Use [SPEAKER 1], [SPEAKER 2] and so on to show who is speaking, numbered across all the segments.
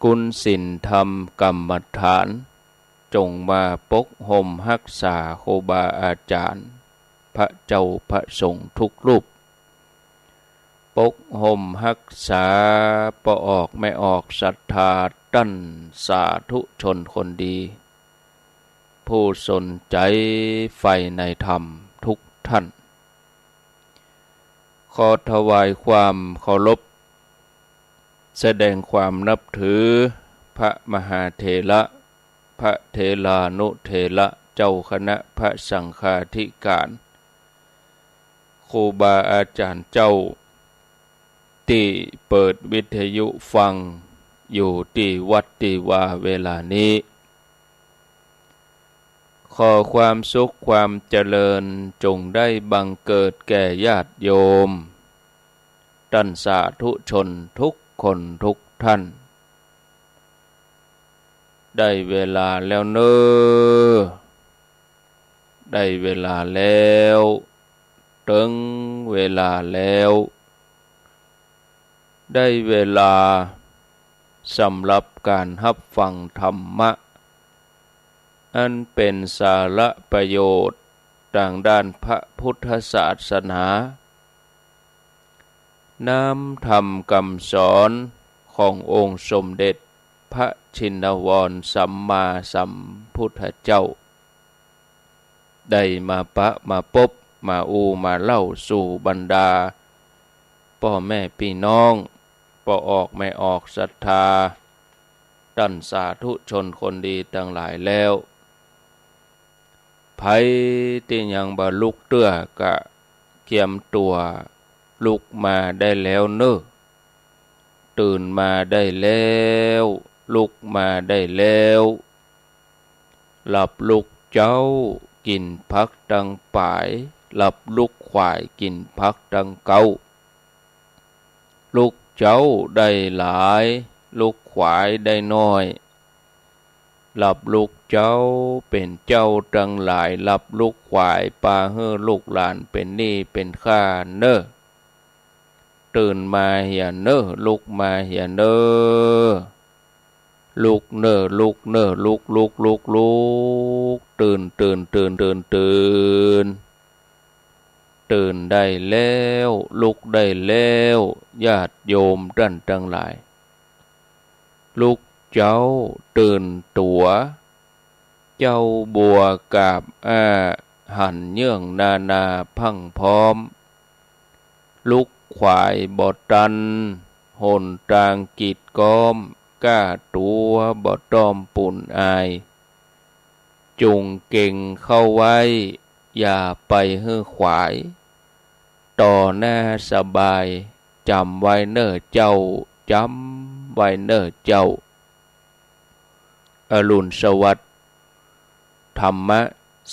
[SPEAKER 1] กุลศีลธรรมกรรมฐานจงมาปกห่มรักษาครูบาอาจารย์พระเจ้าพระสงฆ์ทุกรูปปกห่มรักษาปออกไม่ออกศรัทธาตั้นสาธุชนคนดีผู้สนใจใฝ่ในธรรมทุกท่านขอถวายความเคารพแสดงความนับถือพระมหาเถระพระเถรานุเถระเจ้าคณะพระสังฆาธิการครูบาอาจารย์เจ้าที่เปิดวิทยุฟังอยู่ที่วัดที่ว่าเวลานี้ขอความสุขความเจริญจงได้บังเกิดแก่ญาติโยมท่านสาธุชนทุกคนทุกท่านได้เวลาแล้วเนอได้เวลาแล้วถึงเวลาแล้วได้เวลาสำหรับการรับฟังธรรมะอันเป็นสาระประโยชน์ทางด้านพระพุทธศาสนาน้อมธรรมคำสอนขององค์สมเด็จพระชินวรสัมมาสัมพุทธเจ้าได้มาปะมาพบมามาเล่าสู่บรรดาพ่อแม่พี่น้องปออกไม่ออกศรัทธาท่านสาธุชนคนดีทั้งหลายแล้วไผที่ยังบ่ลุกเตื้อกะเกียมตัวลุกมาได้แล้วเนอะตื่นมาได้แล้วลุกมาได้แล้วหลับลุกเจ้ากินพักดังป่ายหลับลุกควายกินพักดังเก่าลุกเจ้าได้หลายลุกควายได้น้อยหลับลุกเจ้าเป็นเจ้าดังหลายหลับลุกควายปาเฮือลูกหลานเป็นหนี้เป็นข้าเนอตื่นมาเหียเนอลุกมาเหียเนอลุกเนอลุกเนอลุกลุกลุกลุกตื่นตื่นตื่นตื่นตื่นตื่นได้แล้วลุกได้แล้วญาติโยมท่านทั้งหลายลุกเจ้าตื่นตัวเจ้าบัวกาบหันเยื่องนาพังพร้อมลุกควายบ่ตันหนตางกีดก้อมก้าตัวบ่ต้อมปุ่นอายจุงเก่งเข้าไว้อย่าไปเฮือขวายต่อหน้าสบายจำไว้เน้อเจ้าจำไว้เน้อเจ้าอรุณสวัสดิ์ธรรมะ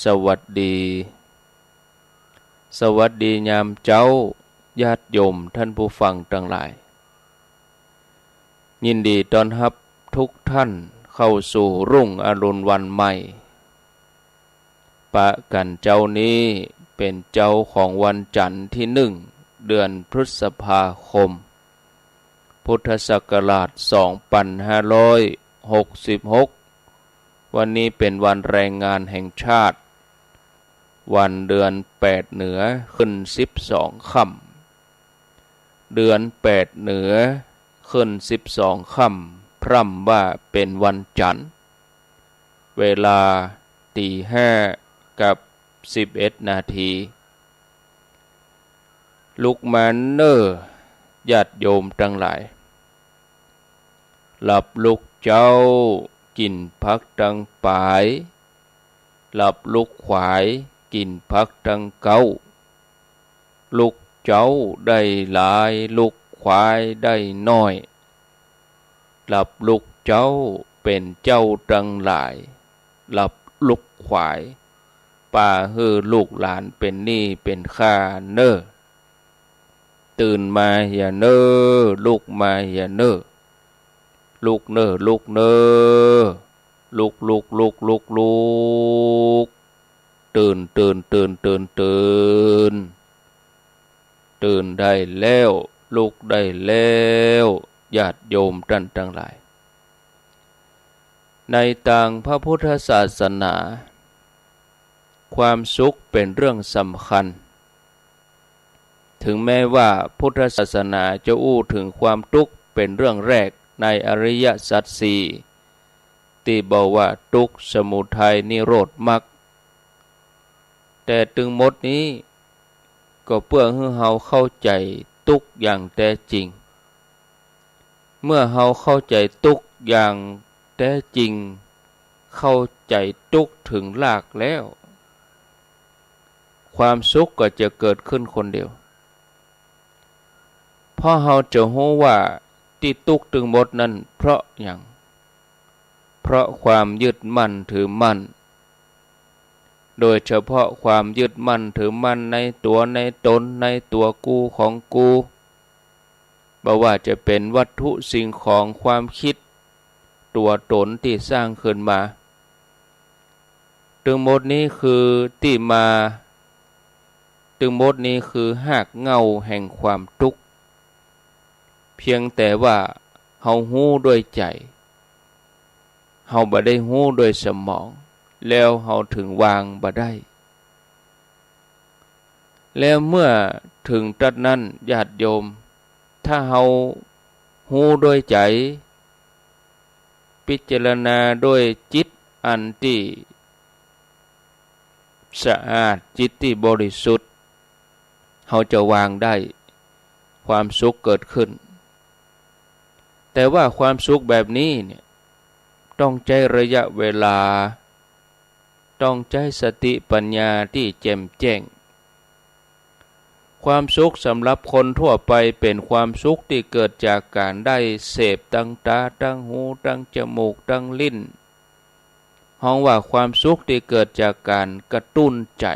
[SPEAKER 1] สวัสดีสวัสดียามเจ้าญาติโยมท่านผู้ฟังทั้งหลายยินดีต้อนรับทุกท่านเข้าสู่รุ่งอรุณวันใหม่ปะกันเจ้านี้เป็นเจ้าของวันจันทร์ที่1 เดือนพฤษภาคมพุทธศักราช2566วันนี้เป็นวันแรงงานแห่งชาติวันเดือน8เหนือขึ้น12ค่ำเดือน8เหนือขึ้น12ค่ำพร่ำว่าเป็นวันจันทร์เวลา5:11 นาทีลุกมาเน้อญาติโยมทั้งหลายหลับลุกเจ้ากินพักดังป่ายหลับลุกควายกินพักดังเก่าลุกเจ้าได้หลายลุกควายได้น้อยหลับลุกเจ้าเป็นเจ้าดังหลายหลับลุกควายป่าเฮือลูกหลานเป็นหนี้เป็นข้าเน้อตื่นมาเหียเน้อลุกมาเหียเน้อลุกเน้อลุกเน้อลุกลุกลุกลุกลุกตื่นตื่นตื่นตื่นตื่นตื่นได้แล้วลุกได้แล้วญาติโยมท่านทั้งหลาย ในทางพระพุทธศาสนาความสุขเป็นเรื่องสำคัญถึงแม้ว่าพุทธศาสนาจะอู้ถึงความทุกข์เป็นเรื่องแรกในอริยสัจสี่ที่บอกว่าทุกข์สมุทัยนิโรธมรรคแต่ถึงหมดนี้ก็เพื่อให้เราเข้าใจทุกข์อย่างแท้จริงเมื่อเราเข้าใจทุกข์อย่างแท้จริงเข้าใจทุกข์ถึงรากแล้วความสุขก็จะเกิดขึ้นคนเดียวเพราะเราจะรู้ว่าที่ทุกข์ถึงหมดนั้นเพราะอย่างเพราะความยึดมั่นถือมั่นโดยเฉพาะความยึดมั่นถือมั่นในตัวในตนในตัวกูของกูบ่ว่าจะเป็นวัตถุสิ่งของความคิดตัวตนที่สร้างขึ้นมาทั้งหมดนี้คือที่มาทั้งหมดนี้คือหากเหง้าแห่งความทุกข์เพียงแต่ว่าเฮาฮู้ด้วยใจเฮาบ่ได้ฮู้ด้วยสมองแล้วเฮาถึงวางบ่ได้แล้วเมื่อถึงตรัสนั้นญาติโยมถ้าเฮาฮู้ด้วยใจพิจารณาด้วยจิตอันที่สะอาดจิตที่บริสุทธิ์เฮาจะวางได้ความสุขเกิดขึ้นแต่ว่าความสุขแบบนี้เนี่ยต้องใช้ระยะเวลาต้องใช้สติปัญญาที่แจ่มแจ้งความสุขสำหรับคนทั่วไปเป็นความสุขที่เกิดจากการได้เสพตั้งตาตั้งหูตั้งจมูกตั้งลิ้นห้องว่าความสุขที่เกิดจากการกระตุ้นใจ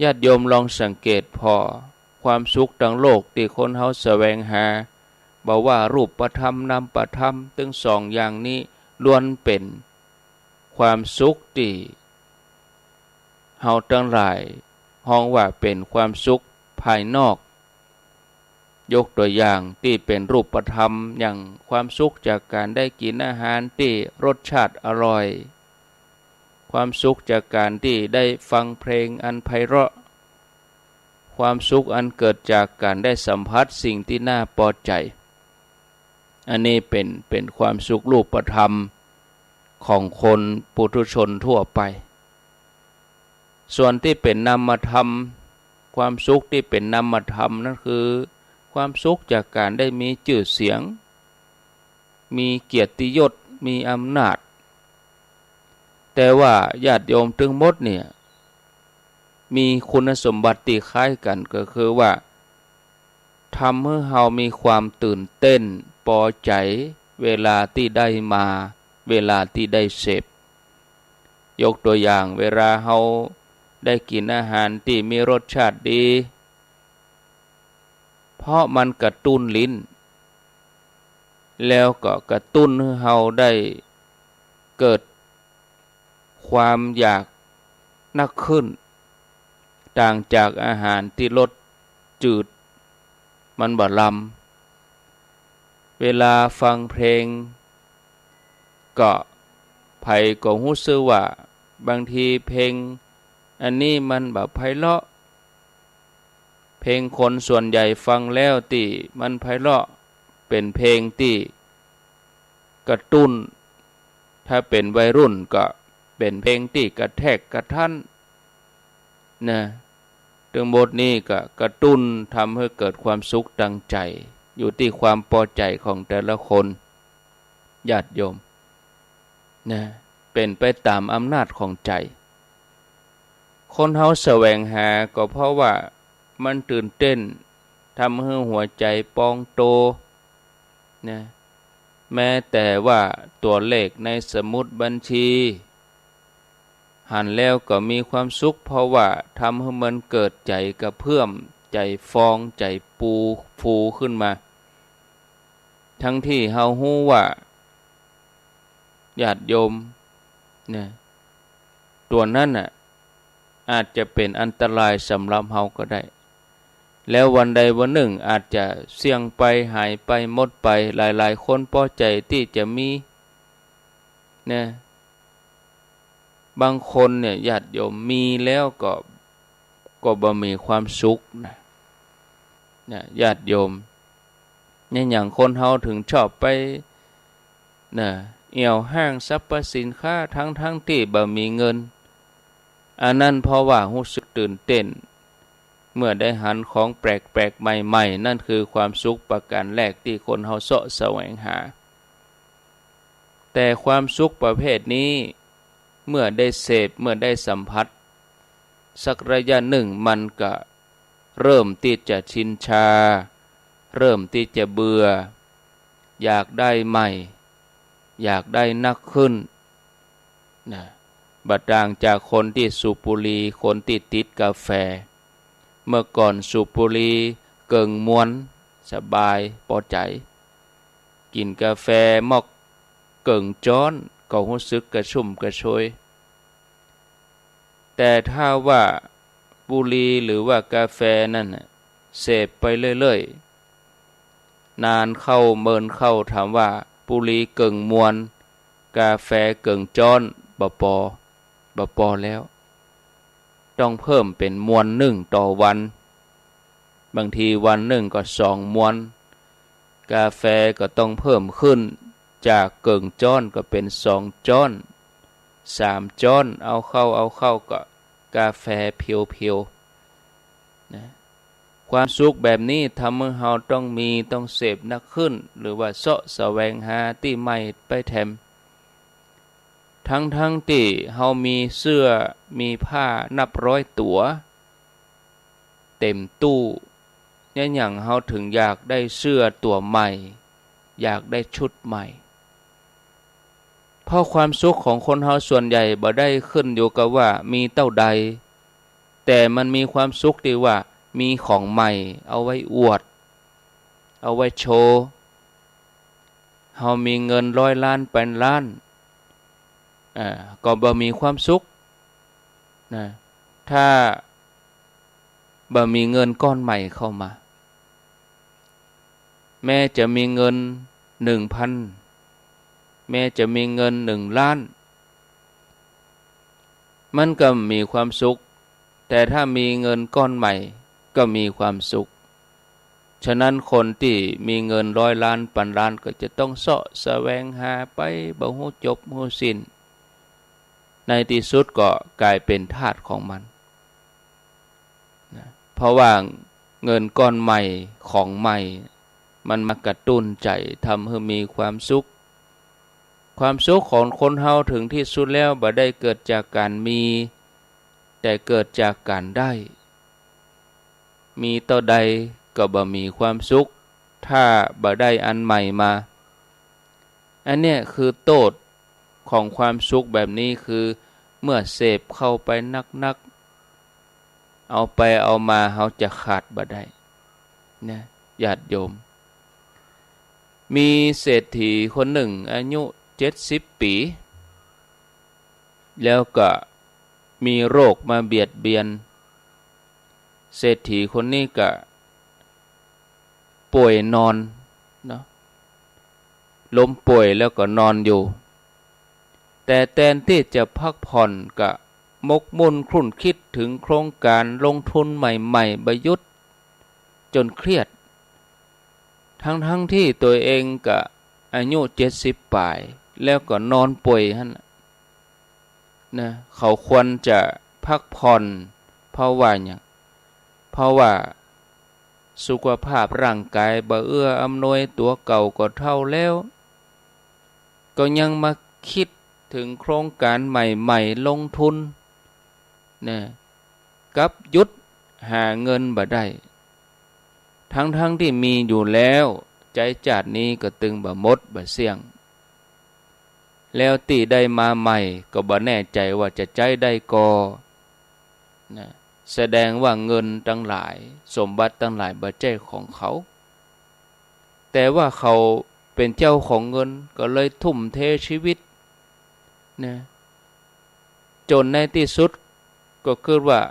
[SPEAKER 1] ญาติโยมลองสังเกตพอความสุขทั้งโลกที่คนเฮาแสวงหาบอกว่ารูปธรรมนามธรรมถึงสองอย่างนี้ล้วนเป็นความสุขที่เฮาทั้งหลายห้องว่าเป็นความสุขภายนอกยกตัวอย่างที่เป็นรูปธรรมอย่างความสุขจากการได้กินอาหารที่รสชาติอร่อยความสุขจากการที่ได้ฟังเพลงอันไพเราะความสุขอันเกิดจากการได้สัมผัสสิ่งที่น่าพอใจอันนี้เป็นความสุขรูปธรรมของคนปุถุชนทั่วไปส่วนที่เป็นนามธรรมความสุขที่เป็นนามธรรมนั่นคือความสุขจากการได้มีชื่อเสียงมีเกียรติยศมีอำนาจแต่ว่าญาติโยมทั้งหมดเนี่ยมีคุณสมบัติที่คล้ายกันก็คือว่าทำให้เรามีความตื่นเต้นพอใจเวลาที่ได้มาเวลาที่ได้เสพยกตัวอย่างเวลาเราได้กินอาหารที่มีรสชาติดีเพราะมันกระตุ้นลิ้นแล้วก็กระตุ้นให้เราได้เกิดความอยากนักขึ้นต่างจากอาหารที่รสจืดมันบ่ลำเวลาฟังเพลงก็ไผก็รู้สึกว่าบางทีเพลงอันนี้มันแบบไพเราะเพลงคนส่วนใหญ่ฟังแล้วที่มันไพเราะเป็นเพลงที่กระตุ้นถ้าเป็นวัยรุ่นก็เป็นเพลงที่กระแทกกระทันนะทั้งหมดนี้ก็กระตุ้นทำให้เกิดความสุขดังใจอยู่ที่ความพอใจของแต่ละคนญาติโยมนะเป็นไปตามอำนาจของใจคนเฮาแสวงหาก็เพราะว่ามันตื่นเต้นทำให้หัวใจปองโตนะแม้แต่ว่าตัวเลขในสมุดบัญชีหันแล้วก็มีความสุขเพราะว่าทำให้มันเกิดใจกระเพื่อมใจฟองใจฟูขึ้นมาทั้งที่เฮาฮู้ว่าญาติโยมเนี่ยตัวนั้นน่ะอาจจะเป็นอันตรายสำหรับเฮาก็ได้แล้ววันใดวันหนึ่งอาจจะเสี่ยงไปหายไปหมดไปหลายๆคนพอใจที่จะมี เนี่ยบางคนเนี่ยญาติโยมมีแล้วก็บ่มีความสุขนะเนี่ยญาติโยมเนี่ยอย่างคนเฮาถึงชอบไปนะเอี่ยวห้างสรรพสินค้าทั้งที่บ่มีเงินอันนั้นเพราะว่ารู้สึกตื่นเต้นเมื่อได้หันของแปลกๆใหม่ๆนั่นคือความสุขประการแรกที่คนเฮาเสาะแสวงหาแต่ความสุขประเภทนี้เมื่อได้เสพเมื่อได้สัมผัสสักระยะหนึ่งมันก็เริ่มที่จะชินชาเริ่มที่จะเบื่ออยากได้ใหม่อยากได้นักขึ้นนะบัดต่างจากคนที่สูบบุหรี่คนที่ติดกาแฟเมื่อก่อนสูบบุหรี่เกิงมวนสบายพอใจกินกาแฟมอกเกิงจ้อนก็รู้สึกกระชุ่มกระชวยแต่ถ้าว่าบุหรี่หรือว่ากาแฟนั่นเสพไปเรื่อยๆนานเข้าเมินเข้าถามว่าบุหรี่เกิงมวนกาแฟเกิงจ้อนบ่พอแล้วต้องเพิ่มเป็นมวนหนึ่งต่อวันบางทีวันหนึ่งก็2 มวนกาแฟก็ต้องเพิ่มขึ้นจากเกิงจ้อนก็เป็น2 จ้อน3 จ้อนเอาเข้าก็กาแฟเพียวๆนะความสุขแบบนี้ทำให้เราต้องเสพนักขึ้นหรือว่าเสาะแสวงหาที่ใหม่ไปแถมทั้งที่เฮามีเสื้อมีผ้านับร้อยตัวเต็มตู้เนี่ยอย่างเฮาถึงอยากได้เสื้อตัวใหม่อยากได้ชุดใหม่เพราะความสุขของคนเฮาส่วนใหญ่บ่ได้ขึ้นอยู่กับว่ามีเท่าใดแต่มันมีความสุขที่ว่ามีของใหม่เอาไว้อวดเอาไว้โชว์เฮามีเงิน100 ล้านเป็นล้านก็บ่มีความสุขนะถ้าบ่มีเงินก้อนใหม่เข้ามาแม้จะมีเงิน 1,000 แม้จะมีเงิน1 ล้านมันก็มีความสุขแต่ถ้ามีเงินก้อนใหม่ก็มีความสุขฉะนั้นคนที่มีเงิน100 ล้านพันล้านก็จะต้องเสาะแสวงหาไปบ่ฮู้จบฮู้สิ้นในที่สุดก็กลายเป็นทาสของมันนะเพราะว่าเงินก้อนใหม่ของใหม่มันมากระตุ้นใจทำให้มีความสุขความสุขของคนเฮาถึงที่สุดแล้วบ่ได้เกิดจากการมีแต่เกิดจากการได้มีต่อใดก็บ่มีความสุขถ้าบ่ได้อันใหม่มาอันเนี้ยคือโทษของความสุขแบบนี้คือเมื่อเสพเข้าไปนักๆเอาไปเอามาเฮาจะขาดบ่ได้นะญาติโยมมีเศรษฐีคนหนึ่งอายุ70 ปีแล้วก็มีโรคมาเบียดเบียนเศรษฐีคนนี้ก็ป่วยนอนเนาะล้มป่วยแล้วก็นอนอยู่แต่แทนที่จะพักผ่อนก็มกมุ่นครุ่นคิดถึงโครงการลงทุนใหม่ๆประยุทธ์จนเครียดทั้งที่ตัวเองก็อายุ70 ปลายแล้วก็นอนป่วยหั่นนะเขาควรจะพักผ่อนเพราะว่าหยังเพราะว่าสุขภาพร่างกายบ่เอื้ออำนวยตัวเก่าก็เท่าแล้วก็ยังมาคิดถึงโครงการใหม่ๆลงทุนนะกับหยุดหาเงินบ่ได้ทั้งที่มีอยู่แล้วใจจาดนี้ก็ตึงบ่หมดบ่เสี่ยงแล้วตีได้มาใหม่ก็บ่แน่ใจว่าจะใจได้ก่อนะแสดงว่าเงินทั้งหลายสมบัติทั้งหลายบ่ใช่ของเขาแต่ว่าเขาเป็นเจ้าของเงินก็เลยทุ่มเทชีวิตนะจนในที่สุดก็คือว่า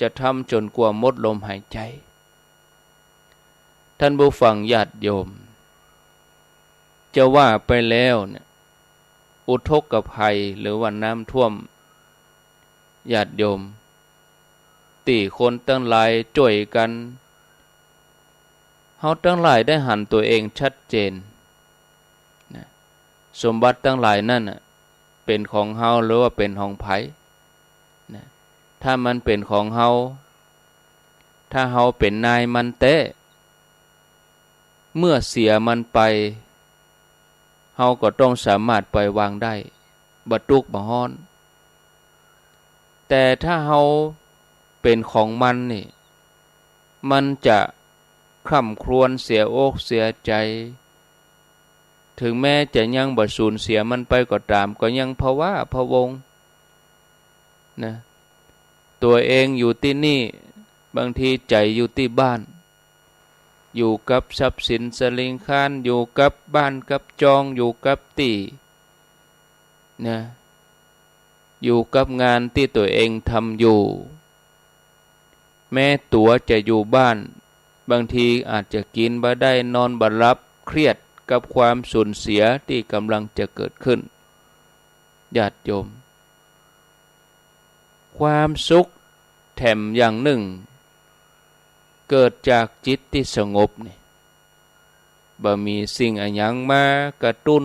[SPEAKER 1] จะทำจนกว่าหมดลมหายใจท่านผู้ฟังญาติโยมจะว่าไปแล้วเนี่ย อุทกภัยหรือว่าน้ำท่วมญาติโยมตีคนตั้งหลายช่วยกันเฮาตั้งหลายได้หันตัวเองชัดเจนนะสมบัติตั้งหลายนั่นเป็นของเฮาหรือว่าเป็นของไผนะถ้ามันเป็นของเฮาถ้าเฮาเป็นนายมันเตะเมื่อเสียมันไปเฮาก็ต้องสามารถปล่อยวางได้บ่ทุกข์บ่ฮ้อนแต่ถ้าเฮาเป็นของมันนี่มันจะคร่ำครวญเสียอกเสียใจถึงแม้จะยังบ่สูญเสียมันไปก็ตามก็ยังภาวะพะวงนะตัวเองอยู่ที่นี่บางทีใจอยู่ที่บ้านอยู่กับทรัพย์สินสลิงคานอยู่กับบ้านกับจองอยู่กับที่นะอยู่กับงานที่ตัวเองทำอยู่แม้ตัวจะอยู่บ้านบางทีอาจจะกินบ่ได้นอนบ่หลับเครียดกับความสูญเสียที่กำลังจะเกิดขึ้นญาติโยมความสุขแถมอย่างหนึ่งเกิดจากจิตที่สงบนี่บ่มีสิ่งอันหยังมากระตุ้น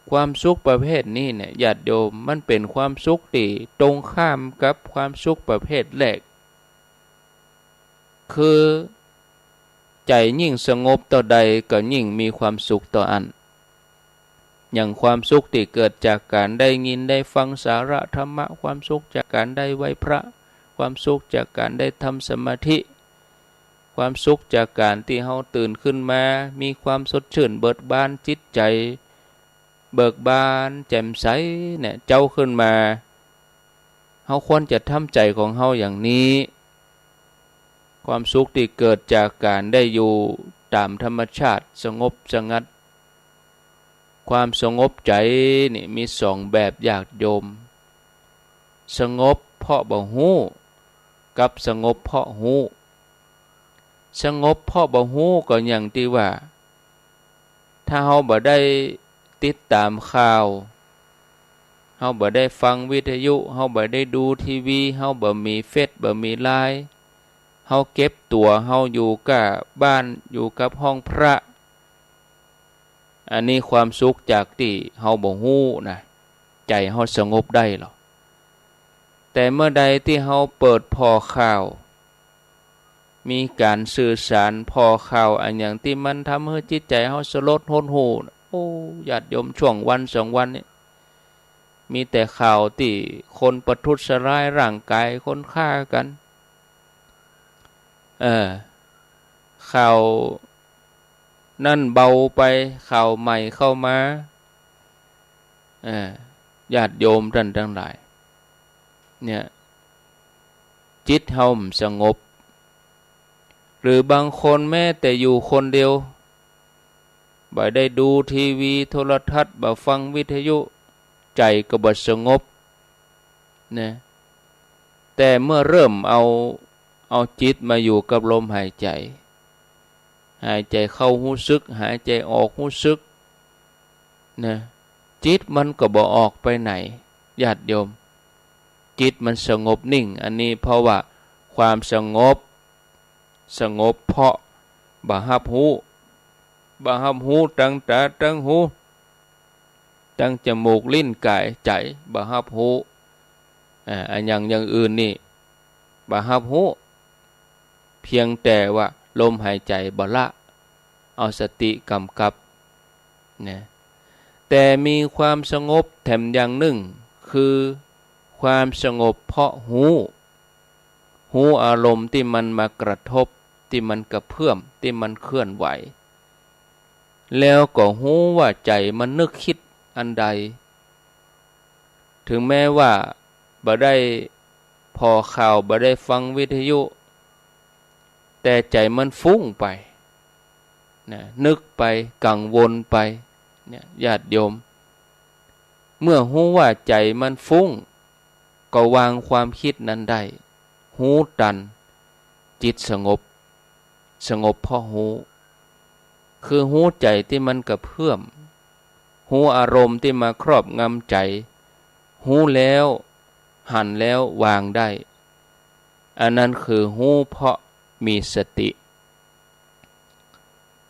[SPEAKER 1] ความสุขประเภทนี้เนี่ยญาติโยมมันเป็นความสุขที่ตรงข้ามกับความสุขประเภทแรกคือใจยิ่งสงบต่อใดก็ยิ่งมีความสุขต่ออันอย่างความสุขที่เกิดจากการได้ยินได้ฟังสาระธรรมะความสุขจากการได้ไหว้พระความสุขจากการได้ทำสมาธิความสุขจากการที่เฮาตื่นขึ้นมามีความสดชื่นเบิกบานจิตใจเบิกบานแจ่มใสเนี่ยเจ้าขึ้นมาเฮาควรจะทำใจของเฮาอย่างนี้ความสุขที่เกิดจากการได้อยู่ตามธรรมชาติสงบสงัดความสงบใจนี่มีสองแบบญาติโยมสงบเพราะบ่ฮู้กับสงบเพราะฮู้สงบเพราะบ่ฮู้ก็อย่างที่ว่าถ้าเฮาบ่ได้ติดตามข่าวเฮาบ่ได้ฟังวิทยุเฮาบ่ได้ดูทีวีเฮาบ่มีเฟซบ่มีไลน์เฮาเก็บตัวเฮาอยู่กับบ้านอยู่กับห้องพระอันนี้ความสุขจากที่เฮาบ่ฮู้นะใจเฮาสงบได้หรอแต่เมื่อใดที่เฮาเปิดพอข่าวมีการสื่อสารพอข่าวอันอย่างที่มันทำให้จิตใจเฮาสลดหดหู่โอ้ญาติโยมช่วงวันสองวันนี้มีแต่ข่าวที่คนประทุษร้ายร่างกายคนฆ่ากันข่าวนั่นเบาไปข่าวใหม่เข้ามาญาติโยมท่านทั้งหลายเนี่ยจิตเฮาสงบหรือบางคนแม้แต่อยู่คนเดียวบ่ได้ดูทีวีโทรทัศน์บ่ฟังวิทยุใจก็บ่สงบนะแต่เมื่อเริ่มเอาจิตมาอยู่กับลมหายใจหายใจเข้ารู้สึกหายใจออกรู้สึกนะจิตมันก็บ่ออกไปไหนญาติโยมจิตมันสงบนิ่งอันนี้เพราะว่าความสงบเพราะบ่รับรู้ตั้งตาตั้งหูตั้งจมูกลิ้นกายใจบ่รับรู้อันอย่างอื่นนี่บ่รับรู้เพียงแต่ว่าลมหายใจบ่ละเอาสติกำกับนะแต่มีความสงบแถมอย่างหนึ่งคือความสงบเพราะหูอารมณ์ที่มันมากระทบที่มันกระเพื่อมที่มันเคลื่อนไหวแล้วก็หูว่าใจมันนึกคิดอันใดถึงแม้ว่าบ่ได้พอข่าวบ่ได้ฟังวิทยุแต่ใจมันฟุ้งไปนะนึกไปกังวลไปเนี่ยญาติโยมเมื่อหูว่าใจมันฟุ้งก็วางความคิดนั้นได้หูตันจิตสงบเพราะหูคือหูใจที่มันกระเพื่อม หูอารมณ์ที่มาครอบงำใจหูแล้วหันแล้ววางได้อันนั้นคือหูเพราะมีสติ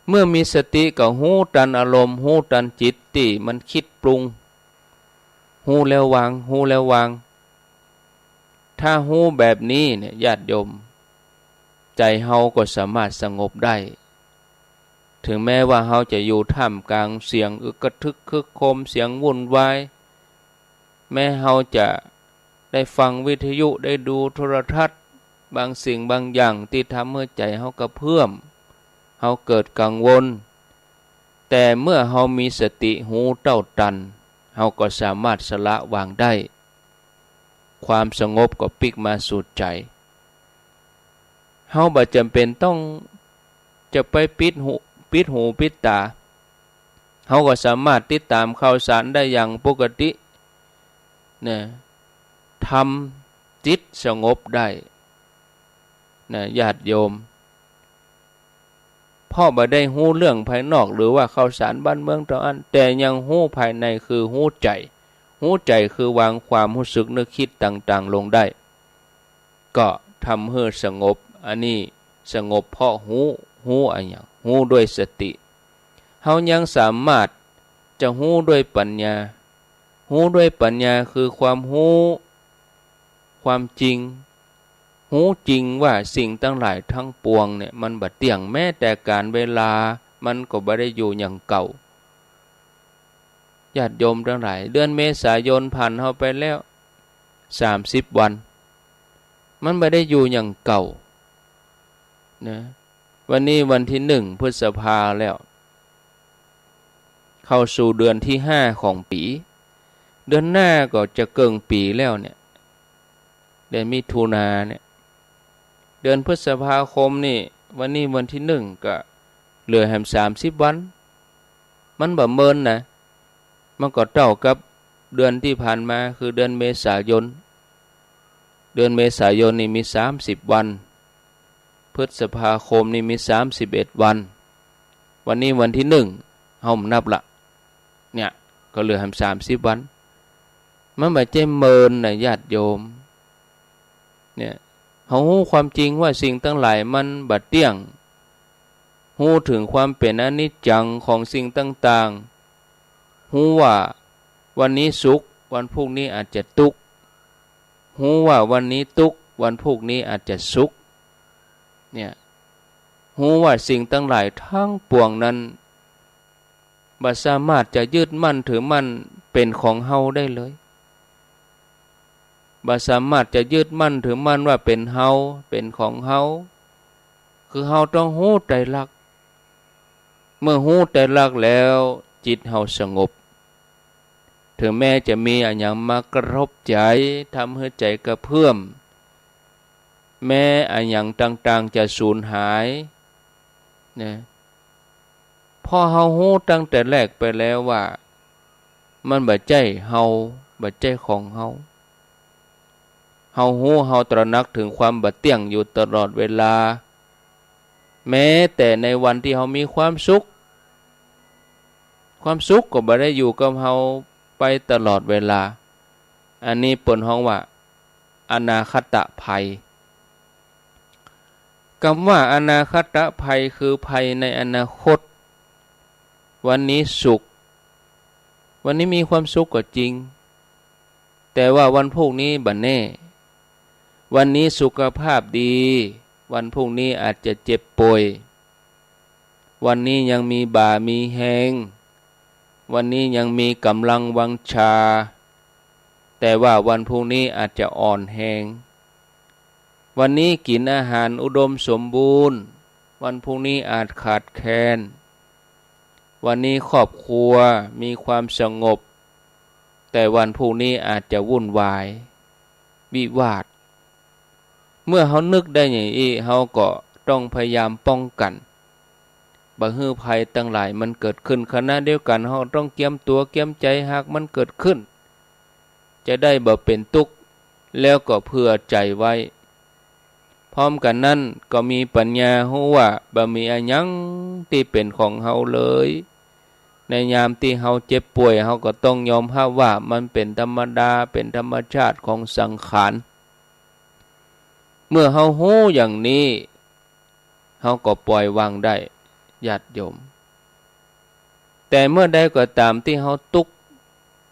[SPEAKER 1] เมื่อมีสติก็หูตันอารมณ์หูตันจิตที่มันคิดปรุงหูแล้ววางหูแล้ววางถ้าหูแบบนี้เนี่ยญาติโยมใจเฮาก็สามารถสงบได้ถึงแม้ว่าเฮาจะอยู่ท่ามกลางเสียงอึกกระทึกคึกโครมเสียงวุ่นวายแม้เฮาจะได้ฟังวิทยุได้ดูโทรทัศน์บางสิ่งบางอย่างที่ทำให้ใจเฮากระเพื่อมเฮาเกิดกังวลแต่เมื่อเฮามีสติหูเต้าตันเฮาก็สามารถสละวางได้ความสงบก็ปิกมาสู่ใจเฮาบ่จำเป็นต้องจะไปปิดหูปิดตาเฮาก็สามารถติดตามข่าวสารได้อย่างปกตินะทำจิตสงบได้นะญาติโยมพ่อบ่ได้หู้เรื่องภายนอกหรือว่าข่าวสารบ้านเมืองต่ออันแต่ยังหู้ภายในคือหู้ใจคือวางความรู้สึกนึกคิดต่างๆลงได้ก็ทำให้สงบอันนี้สงบเพราะหู้อะไรอย่างหู้ด้วยสติเฮายังสามารถจะหู้ด้วยปัญญาหู้ด้วยปัญญาคือความหู้ความจริงหู้จริงว่าสิ่งทั้งหลายทั้งปวงเนี่ยมันบ่เที่ยงแม้แต่การเวลามันก็บ่ได้อยู่อย่างเก่าญาติโยมทั้งหลายเดือนเมษายนผ่านเฮาไปแล้ว30 วันมันบ่ได้อยู่อย่างเก่านะวันนี้วันที่1 พฤษภาแล้วเข้าสู่เดือนที่5ของปีเดือนหน้าก็จะเกินปีแล้วเนี่ยเดือนมิถุนาเนี่ยเดือนพฤษภาคมนี่วันนี้วันที่1ก็เหลือแค่30 วันมันบ่เมินนะมันก็เท่ากับเดือนที่ผ่านมาคือเดือนเมษายนนี่มี30 วันพฤษภาคมนี่มี31 วันวันนี้วันที่1เฮานับละเนี่ยก็เหลือให้30 วันมันบ่ใช่เมินนะญาติโยมเนี่ยเฮารู้ความจริงว่าสิ่งทั้งหลายมันบ่เที่ยงรู้ถึงความเป็นอนิจจังของสิ่งต่างๆรู้ว่าวันนี้สุขวันพรุ่งนี้อาจจะทุกข์รู้ว่าวันนี้ทุกข์วันพรุ่งนี้อาจจะสุขเนี่ยรู้ว่าสิ่งทั้งหลายทั้งปวงนั้นบ่สามารถจะยึดมั่นถือมั่นเป็นของเฮาได้เลยบ่สามารถจะยึดมั่นถือมั่นว่าเป็นเฮาเป็นของเฮาคือเฮาต้องรู้ไตรลักษณ์เมื่อรู้ไตรลักษณ์แล้วจิตเฮาสงบถึงแม้จะมีอันหยังมากระทบใจทำให้ใจกระเพื่อมแม้อันหยังต่างๆจะสูญหายนะพอเฮารู้ตั้งแต่แรกไปแล้วว่ามันบ่ใช่เฮาบ่ใช่ของเฮาเฮารู้เฮาตระหนักถึงความบ่เที่ยงอยู่ตลอดเวลาแม้แต่ในวันที่เฮามีความสุขก็บ่ได้อยู่กับเฮาไปตลอดเวลาอันนี้เปิ้นฮ้องว่าอนาคตภัยคำว่าอนาคตภัยคือภัยในอนาคตวันนี้สุขวันนี้มีความสุขก็จริงแต่ว่าวันพรุ่งนี้บ่แน่วันนี้สุขภาพดีวันพรุ่งนี้อาจจะเจ็บป่วยวันนี้ยังมีบ่ามีแฮงวันนี้ยังมีกำลังวังชาแต่ว่าวันพรุ่งนี้อาจจะอ่อนแฮงวันนี้กินอาหารอุดมสมบูรณ์วันพรุ่งนี้อาจขาดแคลนวันนี้ครอบครัวมีความสงบแต่วันพรุ่งนี้อาจจะวุ่นวายวิวาทเมื่อเฮานึกได้อย่างนี้เฮาก็ต้องพยายามป้องกันบ่ให้ภัยทั้งหลายมันเกิดขึ้นขณะเดียวกันเฮาต้องเตรียมตัวเตรียมใจหากมันเกิดขึ้นจะได้บ่เป็นทุกข์แล้วก็เผื่อใจไว้พร้อมกันนั้นก็มีปัญญารู้ว่าบ่มีอันหยังที่เป็นของเฮาเลย ในยามที่เฮาเจ็บป่วยเฮาก็ต้องยอมรับว่ามันเป็นธรรมดาเป็นธรรมชาติของสังขารเมื่อเฮาฮู้อย่างนี้เฮาก็ปล่อยวางได้ญาติโยมแต่เมื่อใดก็ตามที่เฮาทุกข์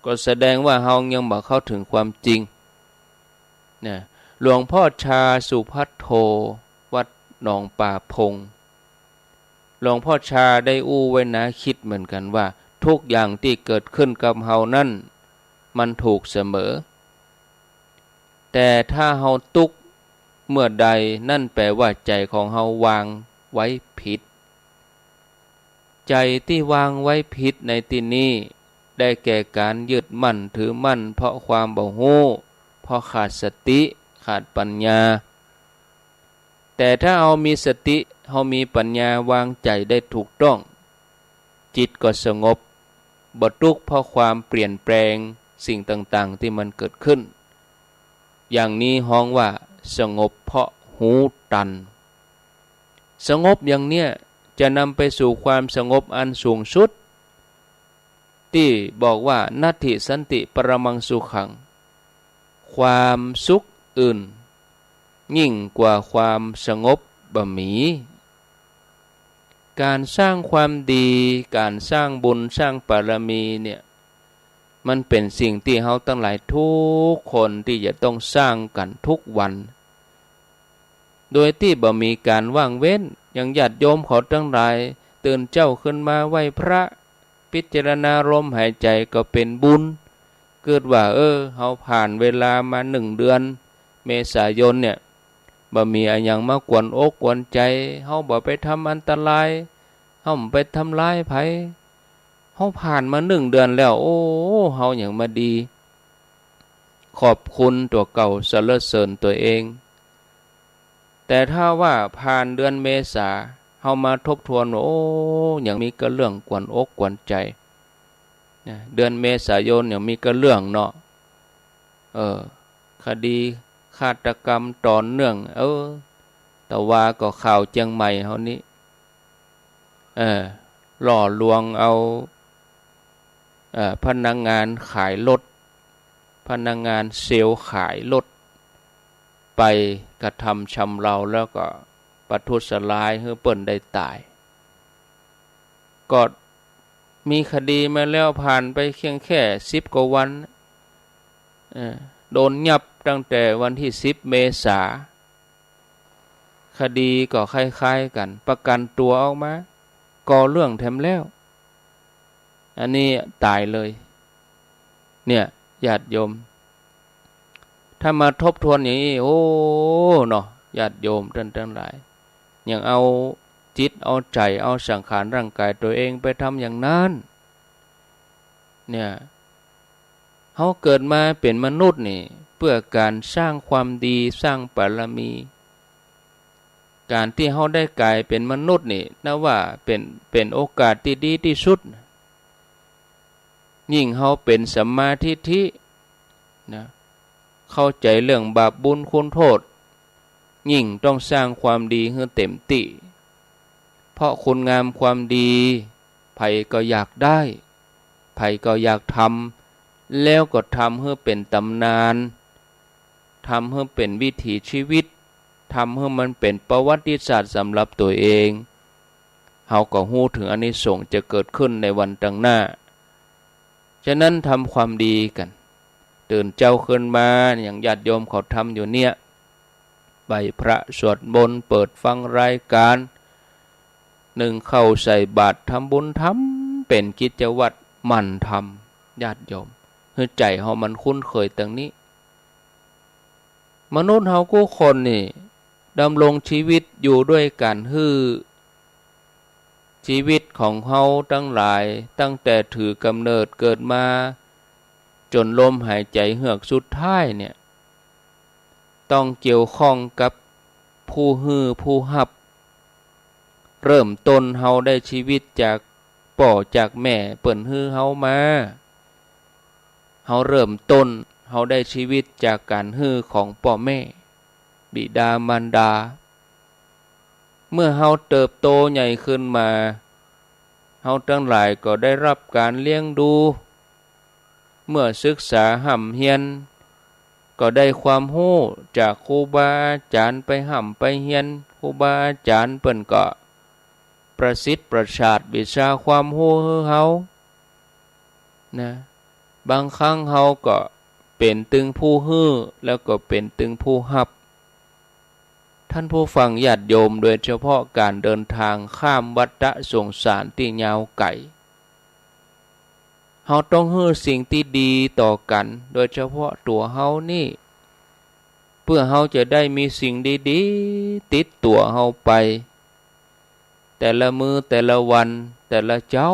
[SPEAKER 1] ก็แสดงว่าเฮายังบ่เข้าถึงความจริงนะหลวงพ่อชาสุภัทโทวัดหนองป่าพงหลวงพ่อชาได้อู้ไว้นะคิดเหมือนกันว่าทุกอย่างที่เกิดขึ้นกับเฮานั่นมันถูกเสมอแต่ถ้าเฮาทุกข์เมื่อใดนั่นแปลว่าใจของเฮาวางไว้ผิดใจที่วางไว้ผิดในที่นี้ได้แก่การยึดมั่นถือมั่นเพราะความบ่ฮู้เพราะขาดสติขาดปัญญาแต่ถ้าเฮามีสติเฮามีปัญญาวางใจได้ถูกต้องจิตก็สงบบ่ทุกข์เพราะความเปลี่ยนแปลงสิ่งต่างๆที่มันเกิดขึ้นอย่างนี้ฮ้องว่าสงบเพราะหูตันสงบอย่างเนี้ยจะนำไปสู่ความสงบอันสูงสุดที่บอกว่านัตถิสันติปรมังสุขังความสุขอื่นยิ่งกว่าความสงบบ่มีการสร้างความดีการสร้างบุญสร้างบารมีเนี่ยมันเป็นสิ่งที่เฮาทั้งหลายทุกคนที่จะต้องสร้างกันทุกวันโดยที่บ่มีการว่างเว้นอย่างญาติโยมเขาทั้งหลายตื่นเจ้าขึ้นมาไหว้พระพิจารณาลมหายใจก็เป็นบุญเกิดว่าเฮาผ่านเวลามา1 เดือนเมษายนเนี่ยบ่มีอะไรอย่างมากวนอกกวนใจเฮาบ่ไปทำอันตรายเฮาบ่ไปทำร้ายไผเฮาผ่านมา1 เดือนแล้วโอ้เฮาหยังมาดีขอบคุณตัวเก่าสรรเสริญตัวเองแต่ถ้าว่าผ่านเดือนเมษาเฮามาทบทวนโอ้ยังมีก็เรื่องกวนอกกวนใจเดือนเมษายนยังมีก็เรื่องเนาะคดีฆาตกรรมต่อเนื่องแต่ว่าก็ข่าวเชียงใหม่เฮานี้หล่อลวงเอาพนักงานขายรถพนักงานเซลล์ขายรถไปกระทำชำเราแล้วก็ประทุษร้ายให้เปิ้นได้ตายก็มีคดีมาแล้วผ่านไปเพียงแค่10 กว่าวันโดนยับตั้งแต่วันที่10 เมษาคดีก็คล้ายๆกันประกันตัวออกมาก่อเรื่องแถมแล้วอันนี้ตายเลยเนี่ยญาติโยมถ้ามาทบทวนอย่างนี้โอ้เนาะญาติโยมท่านทั้งหลายอย่างเอาจิตเอาใจเอาสังขารร่างกายตัวเองไปทำอย่างนั้นเนี่ยเฮาเกิดมาเป็นมนุษย์นี่เพื่อการสร้างความดีสร้างบารมีการที่เฮาได้กลายเป็นมนุษย์นี่นะว่าเป็นโอกาสที่ดีที่สุดยิ่งเฮาเป็นสัมมาทิฏฐินะเข้าใจเรื่องบาปบุญคุณโทษยิ่งต้องสร้างความดีให้เต็มที่เพราะคุณงามความดีไผก็อยากได้ไผก็อยากทำแล้วก็ทำให้เป็นตำนานทำให้เป็นวิถีชีวิตทำให้มันเป็นประวัติศาสตร์สำหรับตัวเองเฮาก็ฮู้ถึงอานิสงส์จะเกิดขึ้นในวันข้างหน้าฉะนั้นทำความดีกันตื่นเจ้าขึ้นมาอย่างญาติโยมเขาทำอยู่เนี่ยไหว้พระสวดมนต์เปิดฟังรายการ1เข้าใส่บาตรทำบุญทำเป็นกิจวัตรหมั่นทำญาติโยมให้ใจเฮามันคุ้นเคยตรงนี้มนุษย์เฮาทุกคนนี่ดำรงชีวิตอยู่ด้วยกันชีวิตของเฮาทั้งหลายตั้งแต่ถือกำเนิดเกิดมาจนลมหายใจเฮือกสุดท้ายเนี่ยต้องเกี่ยวข้องกับผู้ฮือผู้รับเริ่มต้นเฮาได้ชีวิตจากป่อจากแม่เปิ้นฮือเฮามาเฮาเริ่มต้นเฮาได้ชีวิตจากการฮือของพ่อแม่บิดามารดาเมื่อเฮาเติบโตใหญ่ขึ้นมา เฮาทั้งหลายก็ได้รับการเลี้ยงดูเมื่อศึกษาห่ำเฮียนก็ได้ความรู้จากครูบาอาจารย์ไปห่ำไปเฮียนครูบาอาจารย์เปิ้นก็ประสิทธิ์ประสาทวิชาความรู้ให้เฮานะบางครั้งเฮาก็เป็นตึงผู้ฮื้อแล้วก็เป็นตึงผู้รับท่านผู้ฟังญาติโยมโดยเฉพาะการเดินทางข้ามวัฏสงสารที่ยาวไกลเฮาต้องฮื้อสิ่งที่ดีต่อกันโดยเฉพาะตัวเฮานี่เพื่อเฮาจะได้มีสิ่งดีๆติดตัวเฮาไปแต่ละมือแต่ละวันแต่ละเจ้า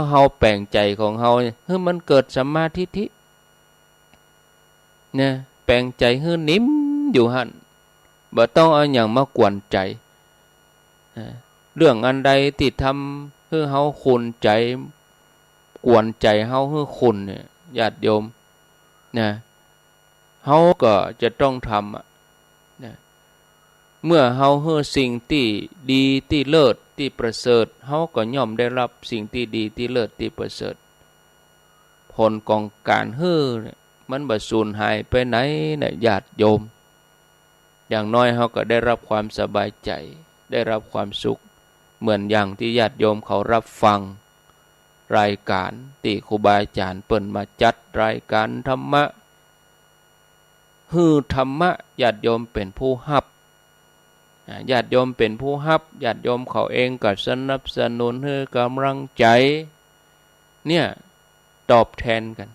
[SPEAKER 1] เฮาแปลงใจของเฮาให้มันเกิดสัมมาทิฏฐิเนี่ยแปลงใจให้นิ่มอยู่หั่นบ่ต้องเอาหยังมากวนใจเรื่องอันใดที่ทำให้เฮาขุ่นใจกวนใจเฮาให้ขุ่นเนี่ยญาติโยมนะเฮาก็จะต้องทำนะเมื่อเฮาให้สิ่งที่ดีที่เลิศที่ประเสริฐเฮาก็ย่อมได้รับสิ่งที่ดีที่เลิศที่ประเสริฐผลของการฮื้อเนี่ยมันบ่สูญหายไปไหนนะญาติโยมอย่างน้อยเฮาก็ได้รับความสบายใจได้รับความสุขเหมือนอย่างที่ญาติโยมเขารับฟังรายการที่ครูบาอาจารย์เปิ้นมาจัดรายการธรรมะฮื้อธรรมะญาติโยมเป็นผู้รับญาติโยมเป็นผู้รับญาติโยมเขาเองก็สนับสนุนให้กำลังใจเนี่ยตอบแทนกัน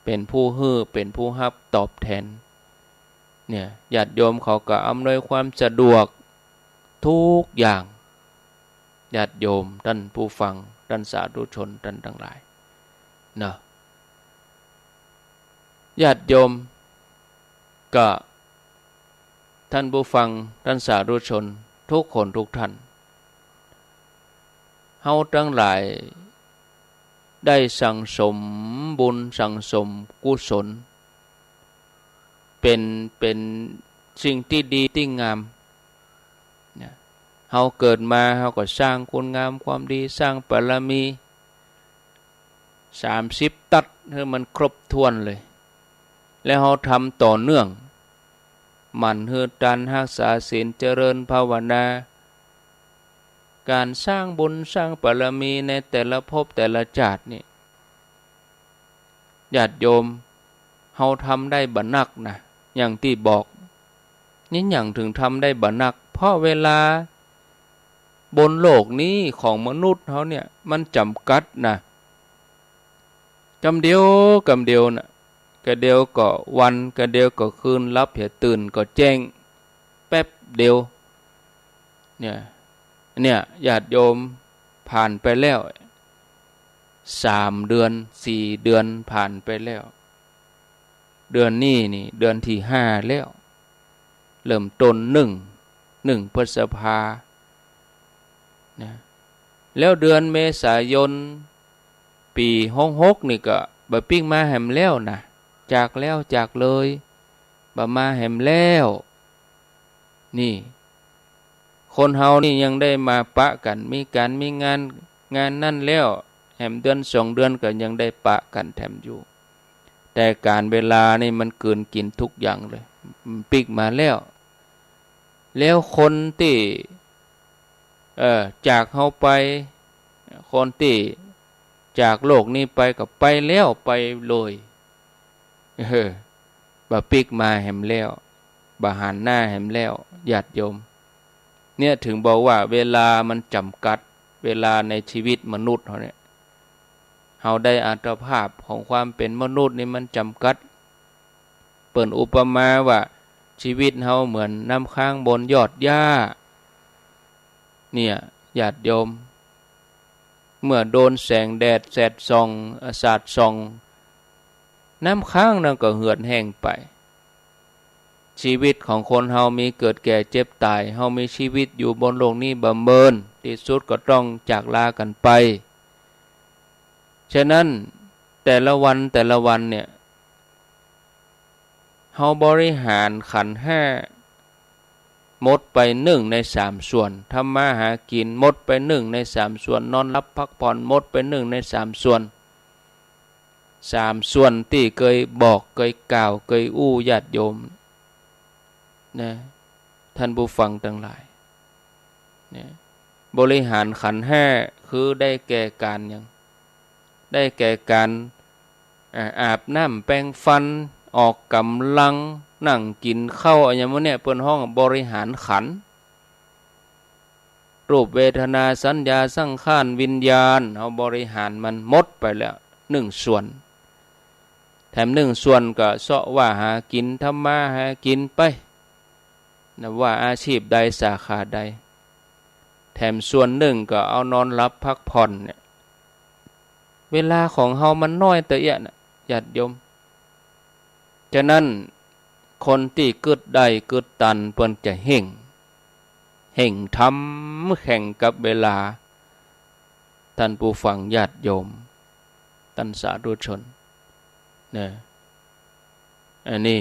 [SPEAKER 1] เป็นผู้ฮื้อเป็นผู้รับตอบแทนเนี่ยญาติโยมเขาก็อำนวยความสะดวกทุกอย่างญาติโยมท่านผู้ฟังท่านสาธุชนท่านทั้งหลายนะญาติโยมก็ท่านผู้ฟังท่านสาธุชนทุกคนทุกท่านเฮาทั้งหลายได้สั่งสมบุญสั่งสมกุศลเป็นสิ่งที่ดีที่งามเฮาเกิดมาเฮาก็สร้างคุณงามความดีสร้างบารมี30ตัดให้มันครบถ้วนเลยแล้วเฮาทำต่อเนื่องมันเฮือการรักษาศีลเจริญภาวนาการสร้างบุญสร้างบารมีในแต่ละภพแต่ละชาตินี่ญาติโยมเฮาทำได้บ่นักนะอย่างที่บอกนี่อย่างถึงทำได้บ่นักเพราะเวลาบนโลกนี้ของมนุษย์เขาเนี่ยมันจำกัดนะกำเดียวนะกะเดียวก็วันกะเดียวก็คืนรับเหตุตื่นก็แจ้งแป๊บเดียวเนี่ยญาติโยมผ่านไปแล้ว3 เดือน4 เดือนผ่านไปแล้วเดือนนี้นี่เดือนที่5แล้วเริ่มต้น1 พฤษภานะแล้วเดือนเมษายนปี66นี่ก็บ่ปิ้งมาแหมแล้วนะจากแล้วจากเลยบ่มาแหมแล้วนี่คนเฮานี่ยังได้มาปะกันมีการมีงานนั่นแล้วแหมเดือน2 เดือนก็ยังได้ปะกันแถมอยู่แต่การเวลานี่มันเกินกินทุกอย่างเลยปิกมาแล้วคนที่จากเฮาไปคนที่จากโลกนี้ไปก็ไปแล้วไปเลยบ่ปิกมาแหมแล้วบ่หันหน้าแหมแล้วญาติโยมเนี่ยถึงบอกว่าเวลามันจำกัดเวลาในชีวิตมนุษย์เฮาเนี่ยเฮาได้อัตภาพของความเป็นมนุษย์นี่มันจำกัดเปิ้นอุปมาว่าชีวิตเฮาเหมือนน้ำค้างบนยอดหญ้าเนี่ยญาติโยมเมื่อโดนแสงแดดแสดส่องสาดส่องน้ำค้างนั่นก็เหือดแห้งไปชีวิตของคนเฮามีเกิดแก่เจ็บตายเฮามีชีวิตอยู่บนโลกนี้บ่เมินที่สุดก็ต้องจากลากันไปฉะนั้นแต่ละวันเนี่ยเฮาบริหารขันธ์5 หมดไป1/3ส่วนทำมาหากินหมดไป1/3ส่วนนอนรับพักผ่อนหมดไป1/3ส่วน3ส่วนที่เคยบอกเคยกล่าวเคยอู้ญาติโยมนะท่านผู้ฟังทั้งหลายนะบริหารขันธ์ห้าคือได้แก่การอย่างได้แก่การอาบน้ำแปรงฟันออกกำลังนั่งกินข้าวอะไรอย่างนี้เปิ้นห้องบริหารขันธ์รูปเวทนาสัญญาสังขารวิญญาณเอาบริหารมันหมดไปแล้ว1ส่วนแถม1ส่วนก็เสาะว่าหากินทำมาหากินไปนะว่าอาชีพใดสาขาใดแถมส่วนหนึ่งก็เอานอนรับพักผ่อนเนี่ยเวลาของเฮามันน้อยแต่เอียนะญาติโยมฉะนั้นคนที่กึดได้กึดตันเปิ้นจะเห่งทำแข่งกับเวลาท่านผู้ฟังญาติโยมท่านสาธุชนเนี่ยอันนี้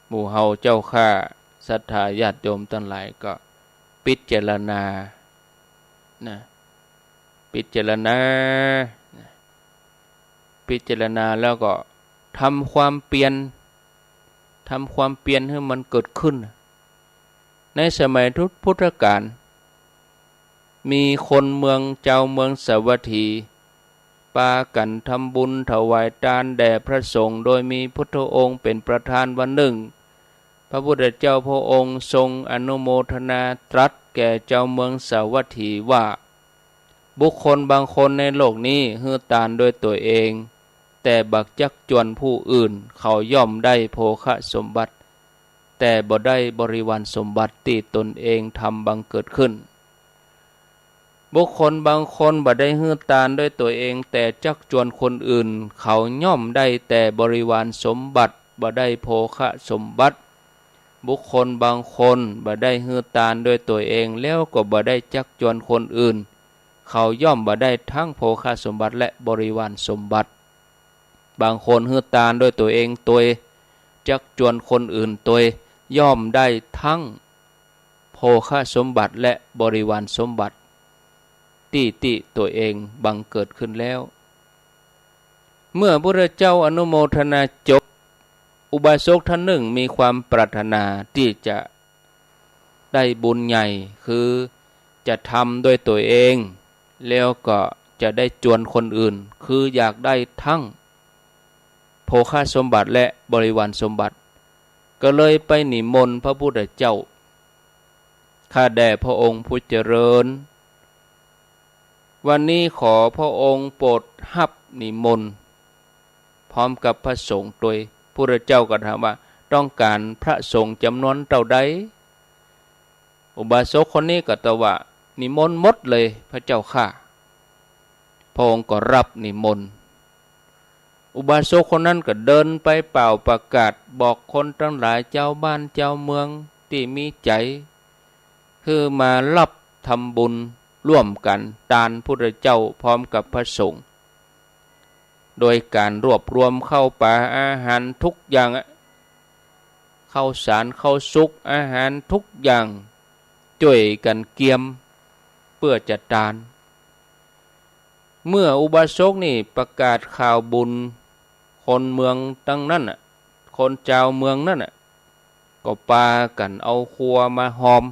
[SPEAKER 1] หมู่เฮาเจ้าข้าศรัทธาญาติโยมทั้งหลายก็พิจารณานะพิจารณาแล้วก็ทำความเปลี่ยนให้มันเกิดขึ้นในสมัยพุทธกาลมีคนเมืองเจ้าเมืองสาวัตถีปากันทำบุญถวายทานแด่พระสงฆ์โดยมีพุทธองค์เป็นประธานวันหนึ่งพระพุทธเจ้าพระองค์ทรงอนุโมทนาตรัสแก่เจ้าเมืองสาวัตถีว่าบุคคลบางคนในโลกนี้ฮือทานด้วยตัวเองแต่บักจักจวนผู้อื่นเขาย่อมได้โภคสมบัติแต่บ่ได้บริวารสมบัติที่ตนเองทำบังเกิดขึ้นบุคคลบางคนบ่ได้ฮือทานด้วยตัวเองแต่จักจวนคนอื่นเขาย่อมได้แต่บริวารสมบัติบ่ได้โภคสมบัติบุคคลบางคนบ่ได้ฮือทานด้วยตัวเองแล้วก็บ่ได้จักจวนคนอื่นเขาย่อมบ่ได้ทั้งโภคสมบัติและบริวารสมบัติบางคนฮือทานด้วยตัวเองตัวจักจวนคนอื่นตัวย่อมได้ทั้งโภคสมบัติและบริวารสมบัติที่ตัวเองบังเกิดขึ้นแล้วเมื่อพระเจ้าอนุโมทนาจบอุบาสกท่านหนึ่งมีความปรารถนาที่จะได้บุญใหญ่คือจะทำด้วยตัวเองแล้วก็จะได้จวนคนอื่นคืออยากได้ทั้งโภคสมบัติและบริวารสมบัติก็เลยไปนิมนต์พระพุทธเจ้าข้าแด่พระองค์ผู้เจริญวันนี้ขอพระองค์โปรดรับนิมนต์พร้อมกับพระสงฆ์โดยพระเจ้าก็ถามว่าต้องการพระสงฆ์จำนวนเท่าใดอุบาสกคนนี้ก็ตอบว่านิมนต์หมดเลยพระเจ้าข้าพระองค์ก็รับนิมนต์อุบาสกคนนั้นก็เดินไปเป่าประกาศบอกคนทั้งหลายเจ้าบ้านเจ้าเมืองที่มีใจคือมารับทำบุญร่วมกันทานพระเจ้าพร้อมกับพระสงฆ์โดยการรวบรวมเข้าป่าอาหารทุกอย่างข้าวสารข้าวสุกอาหารทุกอย่างช่วยกันเกียมเพื่อจะทานเมื่ออุบาสกนี่ประกาศข่าวบุญคนเมืองตั้งนั้นคนเจ้าเมืองนั่นก็ปากันเอาครัวมาหอม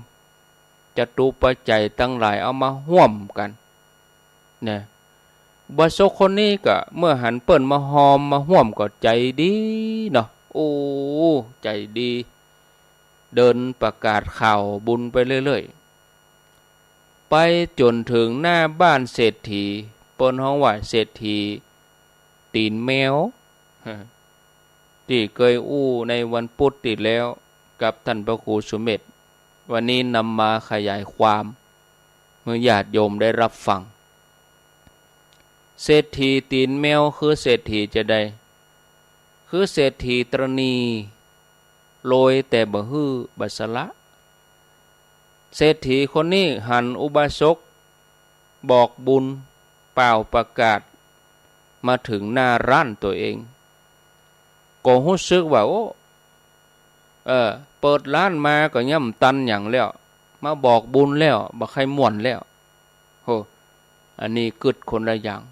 [SPEAKER 1] จตุปัจจัยตั้งหลายเอามาห่วมกันเนี่ยอุบาสกคนนี้ก็เมื่อหันเปิ้นมาหอมมาห่วมก็ใจดีเนาะโอ้ใจดีเดินประกาศข่าวบุญไปเรื่อยๆไปจนถึงหน้าบ้านเศรษฐีเปิ้นฮ้องว่าเศรษฐีตีนแมวที่เคยอู้ในวันพุธติดแล้วกับท่านพระครูสุเมธวันนี้นำมาขยายความเมื่อญาติโยมได้รับฟังเศรษฐีตีนแมวคือเศรษฐีจะได้คือเศรษฐีตรณีโรยแต่บ่ฮื้อบัสละเศรษฐีคนนี้หันอุบาสกบอกบุญเป่าประกาศมาถึงหน้าร้านตัวเองก็รู้สึกว่าโอ้ เปิดร้านมาก็ย่ำตันอย่างแล้วมาบอกบุญแล้วบ่ใครม่วนแล้วโหอันนี้กึดคนละอย่าง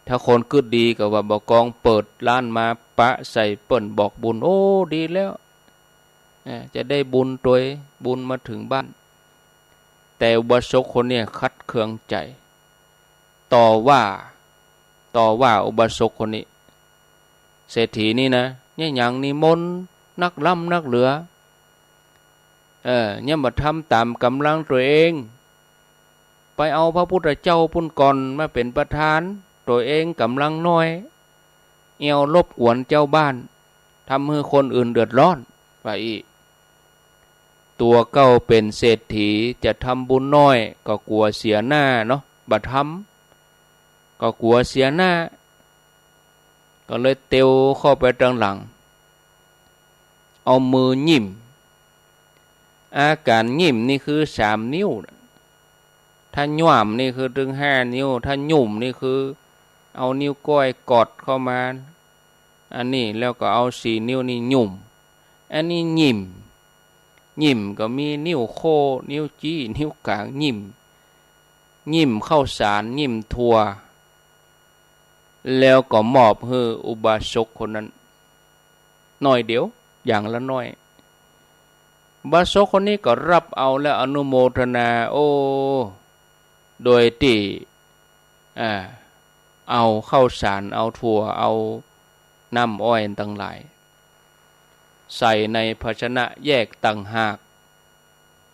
[SPEAKER 1] ถ้าคนกึดดีก็ว่าบ่กองเปิดร้านมาปะใส่เปิ้นบอกบุญโอ้ดีแล้วจะได้บุญตัวบุญมาถึงบ้านแต่อุบาสกคนเนี่ยคัดเคืองใจต่อว่าอุบาสกคนนี้เศรษฐีนี่นะเนี่ยอย่างนิมนต์นักล่ำนักเหลือเนี่ยมาทำตามกำลังตัวเองไปเอาพระพุทธเจ้าพุ่นก่อนมาเป็นประธานตัวเองกำลังน้อยเอวรบกวนเจ้าบ้านทำให้คนอื่นเดือดร้อนไปอีกตัวเก้าเป็นเศรษฐีจะทำบุญน้อยก็กลัวเสียหน้าเนาะบัดทำก็กลัวเสียหน้าก็เลยเตียวเข้าไปทางหลังเอามือยิ้มอาการยิ้มนี่คือ3 นิ้วถ้าหย่ำนี่คือถึง5 นิ้วถ้าหยุ่มนี่คือเอานิ้วก้อยกอดเข้ามาอันนี้แล้วก็เอา4 นิ้วนี่หยุ่มอันนี้ยิ้มก็มีนิ้วโคนิ้วจี้นิ้วกลางยิ้มเข้าสารยิ้มทัวแล้วก็มอบให้อุบาสกคนนั้นหน่อยเดียวอย่างละน้อยอุบาสกคนนี้ก็รับเอาและอนุโมทนาโอ้โดยที่เอาเข้าสารเอาถั่วเอาน้ำอ้อยต่างหลายใส่ในภาชนะแยกต่างหาก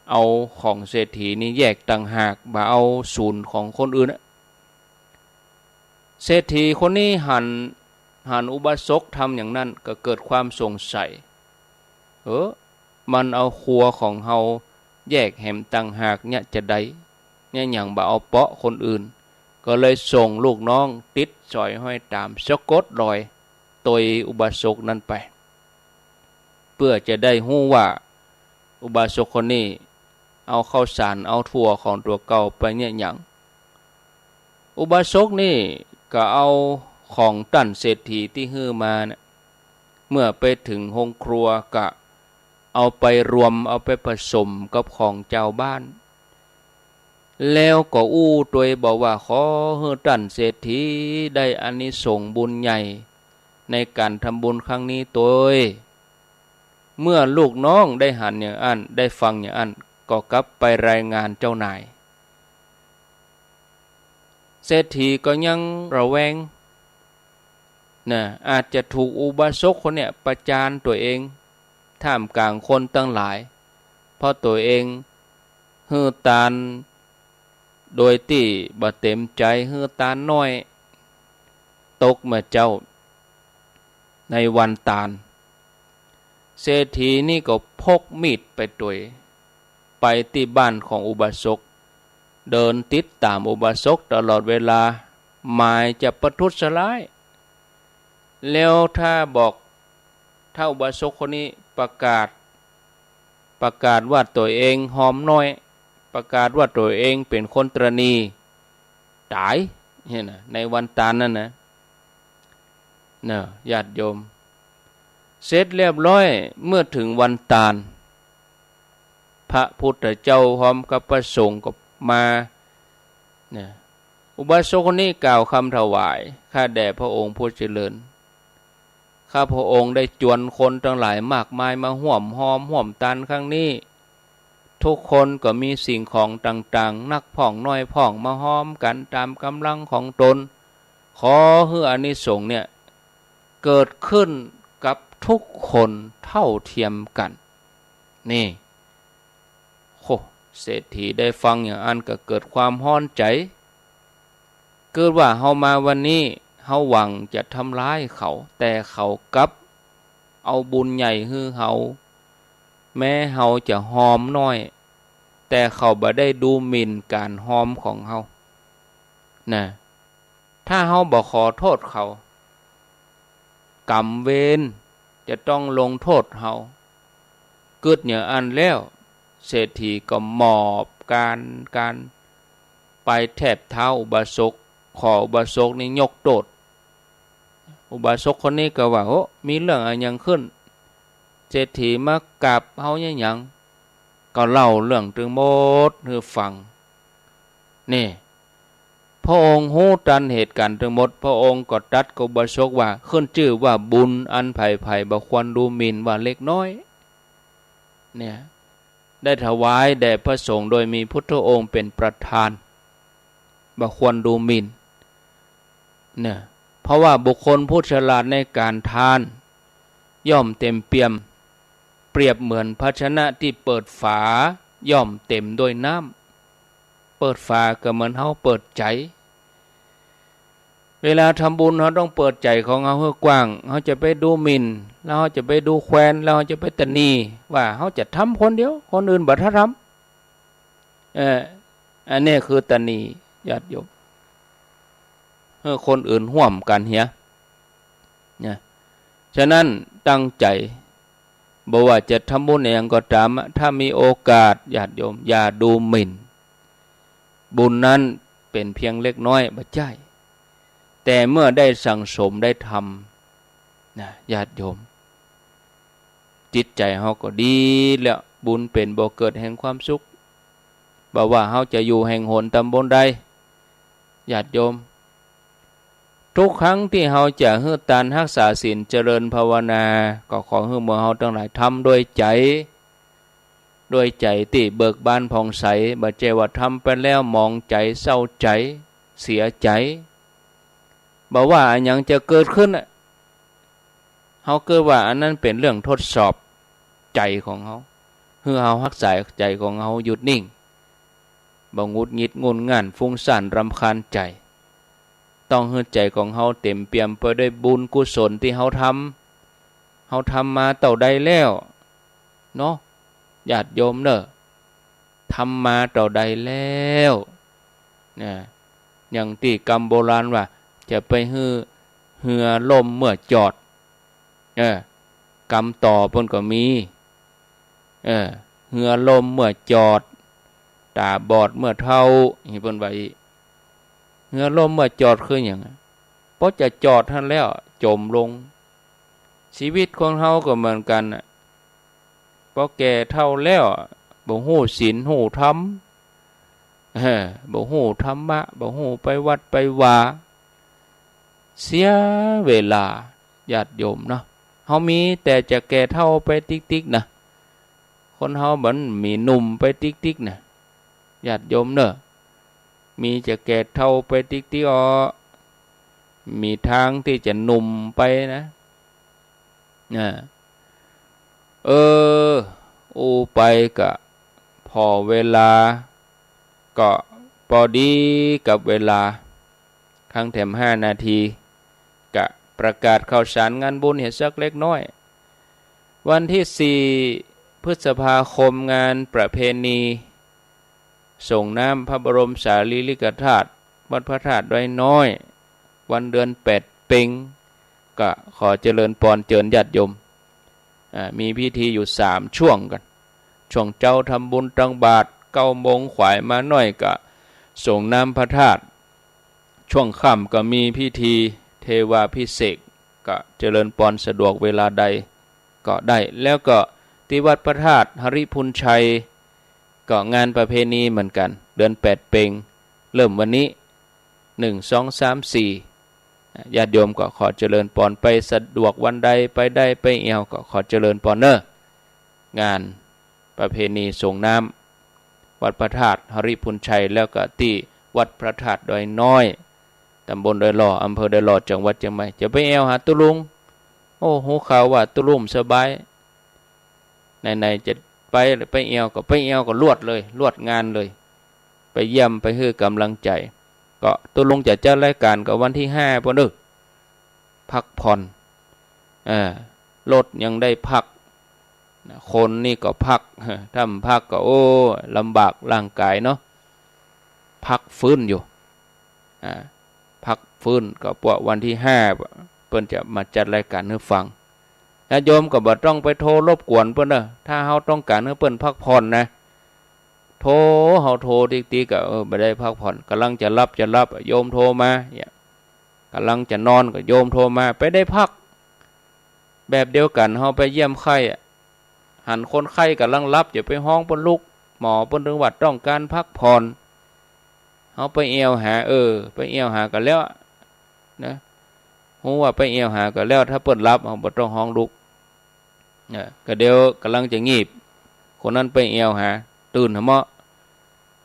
[SPEAKER 1] เอาของเศรษฐีนี่แยกต่างหากบ่เอาศูนย์ของคนอื่นเศรษฐีคนนี้หันอุบาสกทำอย่างนั้นก็เกิดความสงสัยมันเอาครัวของเฮาแยกแหมต่างหากเนี่ยจะได้เนี่ยอย่างบ่เอาเปาะคนอื่นก็เลยส่งลูกน้องติดสอยห้อยตามสะกดรอยตัวอุบาสกนั้นไปเพื่อจะได้ฮู้ว่าอุบาสกคนนี้เอาข้าวสารเอาถั่วของตัวเก่าไปเนี่ยอย่างอุบาสกนี่ก็เอาของตั้นเศรษฐีที่ฮื้อมาเนี่ยเมื่อไปถึงห้องครัวก็เอาไปรวมเอาไปผสมกับของเจ้าบ้านแล้วก็อู้ตัวบอกว่าขอให้ตั้นเศรษฐีได้อานิสงส์บุญใหญ่ในการทำบุญครั้งนี้ตัวเมื่อลูกน้องได้หันอย่างอันได้ฟังอย่างอันก็กลับไปรายงานเจ้านายเศรษฐีก็ยังระแวงอาจจะถูกอุบาสกคนเนี่ยประจานตัวเองท่ามกลางคนตั้งหลายเพราะตัวเองฮือตานโดยที่บ่เต็มใจฮือตานน้อยตกมาเจ้าในวันตาลเศรษฐีนี่ก็พกมีดไปด้วยไปที่บ้านของอุบาสกเดินติดตามอุบาสกตลอดเวลาหมายจะประทุษร้ายแล้วถ้าอุบาสกคนนี้ประกาศว่าตัวเองหอมน้อยประกาศว่าตัวเองเป็นคนตรณีตายเนี่ยนะในวันตาลนั่นนะญาติโยมเสร็จเรียบร้อยเมื่อถึงวันตาลพระพุทธเจ้าพร้อมกับพระสงฆ์ก็มาอุบาสกคนนี้กล่าวคำถวายข้าแด่พระองค์ผู้เจริญข้าพระองค์ได้จวนคนทั้งหลายมากมายมาห่วมหอมห่วมตาลครั้งนี้ทุกคนก็มีสิ่งของต่างๆนักพ่องน้อยพ่องมาห้อมกันตามกำลังของตนขอให้อานิสงส์เนี่ยเกิดขึ้นกับทุกคนเท่าเทียมกันนี่เศรษฐีได้ฟังอย่างอันก็เกิดความฮ้อนใจเกิดว่าเฮามาวันนี้เฮาหวังจะทำร้ายเขาแต่เขากลับเอาบุญใหญ่ให้เฮาแม้เฮาจะหอมน้อยแต่เขาบ่ได้ดูหมิ่นการหอมของเฮาถ้าเฮาบ่ขอโทษเขากรรมเวรจะต้องลงโทษเฮาเกิดอย่างอันแล้วเศรษฐีก็มอบการไปแทบเท้าอุบาสกขออุบาสกนี่ยกโทษอุบาสกคนนี้ก็ว่ามีเรื่องอะไรยังขึ้น เศรษฐีมากราบเฮาเนี่ยหยังก็เล่าเรื่องถึงหมดให้ฟังนี่พระองค์ฮู้ตันเหตุการณ์ทั้งหมดพระองค์ก็ตรัสกับอุบาสกว่าขึ้นชื่อว่าบุญอันไผ่บ่ควรดูหมิ่นว่าเล็กน้อยเนี่ยได้ถวายแด่พระสงฆ์โดยมีพุทธองค์เป็นประธานบ่ควรดูหมิ่นเนี่ยเพราะว่าบุคคลผู้ฉลาดในการทานย่อมเต็มเปี่ยมเปรียบเหมือนภาชนะที่เปิดฝาย่อมเต็มด้วยน้ำเปิดฝาก็เหมือนเฮาเปิดใจเวลาทำบุญเราต้องเปิดใจของเราให้กว้างเราจะไปดูหมิ่นแล้วเราจะไปดูแควนแล้วเราจะไปตนีว่าเราจะทำคนเดียวคนอื่นบ่ทำอันนี้คือตนีญาติโยมคนอื่นห่วมกันเหี้ยเนี่ยฉะนั้นตั้งใจบ่ว่าจะทำบุญอย่างก็ตามถ้ามีโอกาสญาติโยมอย่าดูหมิ่นบุญนั้นเป็นเพียงเล็กน้อยบ่ใช่แต่เมื่อได้สั่งสมได้ทำนะญาติโยมจิตใจเฮาก็ดีแล้วบุญเป็นบ่อเกิดแห่งความสุขบ่ว่าเฮาจะอยู่แห่งหนตำบลใดญาติโยมทุกครั้งที่เฮาจะฮื้อตานรักษาศีลเจริญภาวนาก็ขอให้เมื่อเฮาทั้งหลายทำด้วยใจที่เบิกบานผ่องใสบ่ใช่ว่าทำไปแล้วมองใจเศร้าใจเสียใจบอกว่าอันยังจะเกิดขึ้นเฮาเกิดว่าอันนั้นเป็นเรื่องทดสอบใจของเฮาคือเฮารักษาใจของเฮาหยุดนิ่งบ่งุดหงิดงุนง่านฟุ้งซ่านรำคาญใจต้องให้ใจของเฮาเต็มเปี่ยมไปด้วยบุญกุศลที่เฮาทำมาเต่าใดแล้วเนาะญาติโยมเนอะทำมาเต่าใดแล้วเนี่ยอย่างที่กรรมโบราณว่าจะไปเหือล่มเมื่อจอดกรรมต่อเพิ่นก็มีเหือล่มเมื่อจอดตาบอดเมื่อเฒ่าเพิ่นว่าอีกเหือล่มเมื่อจอดคือหยังเพราะจะจอดท่านแล้วจมลงชีวิตของเฮาก็เหมือนกันพอแก่เฒ่าแล้วบ่ฮู้ศีลฮู้ธรรมบ่ฮู้ธรรมะบ่ฮู้ไปวัดไปว่าเสียเวลาญาติโยมเนาะเฮามีแต่จะแก่เฒ่าไปติ๊กๆนะคนเฮาบันมีหนุ่มไปติ๊กๆนะญาติโยมเนอะมีจะแก่เฒ่าไปติ๊กๆมีทางที่จะหนุ่มไปนะอูไปก็พอเวลาก็พอดีกับเวลาครั้งแถม5 นาทีกะประกาศข่าวสารงานบุญเห็นสักเล็กน้อยวันที่4 พฤษภาคมงานประเพณีส่งน้ำพระบรมสารีริกธาตุวัดพระธาตุดอยน้อยวันเดือน8 เป็งก็ขอเจริญพรเจิญญาติโยมมีพิธีอยู่3 ช่วงกันช่วงเจ้าทำบุญตังบาตร9 โมงขวายมาหน่อยก็ส่งน้ำพระธาตุช่วงค่ำก็มีพิธีเทวาภิเษกก็เจริญพรสะดวกเวลาใดก็ได้แล้วก็ที่วัดพระธาตุหริพุนชัยก็งานประเพณีเหมือนกันเดือน8 เป็งเริ่มวันนี้1 2 3 4ญาติโยมก็ขอเจริญพรไปสะดวกวันใดไปได้ไปเอวก็ขอเจริญพรเนอะงานประเพณีส่งน้ำวัดพระธาตุหริพุนชัยแล้วก็ที่วัดพระธาตุดอยน้อยตำบลดอยหล่ออำเภอดอยหล่อจังหวัดเชียงใหม่จะไปแอวหาตุลุงโอ้หูข่าวว่าตุลุงสบายไหนๆจะไปแอวก็ไปแอวก็ลวดงานเลยไปเยี่ยมไปให้กำลังใจก็ตุลุงจะจัดรายการกับวันที่5พุ่นเด้อพักผ่อนรถยังได้พักคนนี่ก็พักถ้าพักก็โอ้ลำบากร่างกายเนาะพักฟื้นอยู่พักฟื้นก็ปวดวันที่5เพิ่นจะมาจัดรายการให้ฟังญาติโยมก็บ่ต้องไปโทรรบกวนเพิ่นเด้อถ้าเฮาต้องการให้เพิ่นพักผ่อนนะโทรเฮาโทรติ๊กๆก็บ่ได้พักผ่อนกำลังจะรับโยมโทรมาเนี่ยกำลังจะนอนก็โยมโทรมาไปได้พักแบบเดียวกันเฮาไปเยี่ยมไข้ หันคนไข้กำลังรับอย่าไปห้องเปิ้นลุกหมอเปิ้นถึงว่าต้องการพักผ่อนเฮาไปเอวหาไปเอวหากันแล้วนะฮู้ว่าไปเอวหากันแล้วถ้าเปิ้นรับเฮาบ่ต้องห้องลุกก็เดี๋ยวกำลังจะงีบคนนั้นไปเอวหาตื่นหะเมาะ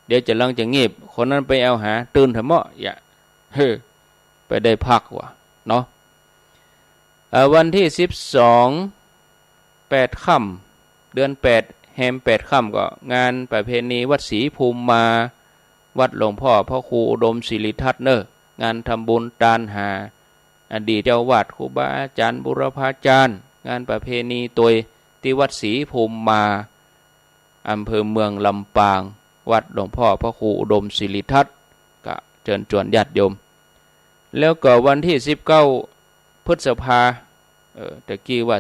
[SPEAKER 1] เดี๋ยวจะลังจะงีบคนนั้นไปเอวหาตื่นหะเมาะอย่าไปได้พักว่ะเนาะวันที่12 8 ค่ำเดือน8แฮม8 ค่ำก็งานประเพณีวัดศรีภูมิมาวัดหลวงพ่อพระครูอุดมศิริทัศน์เนอะงานทำบุญตานหาอดีตเจ้าวาดครูบาอาจารย์บุรพาจารย์งานประเพณีตัวที่วัดศรีภูมิมาอำเภอเมืองลำปางวัดหลวงพ่อพระครูอุดมศิริทัศน์ก็เชิญชวนญาติโยมแล้วก็วันที่19 พฤษภาตะกี้ว่า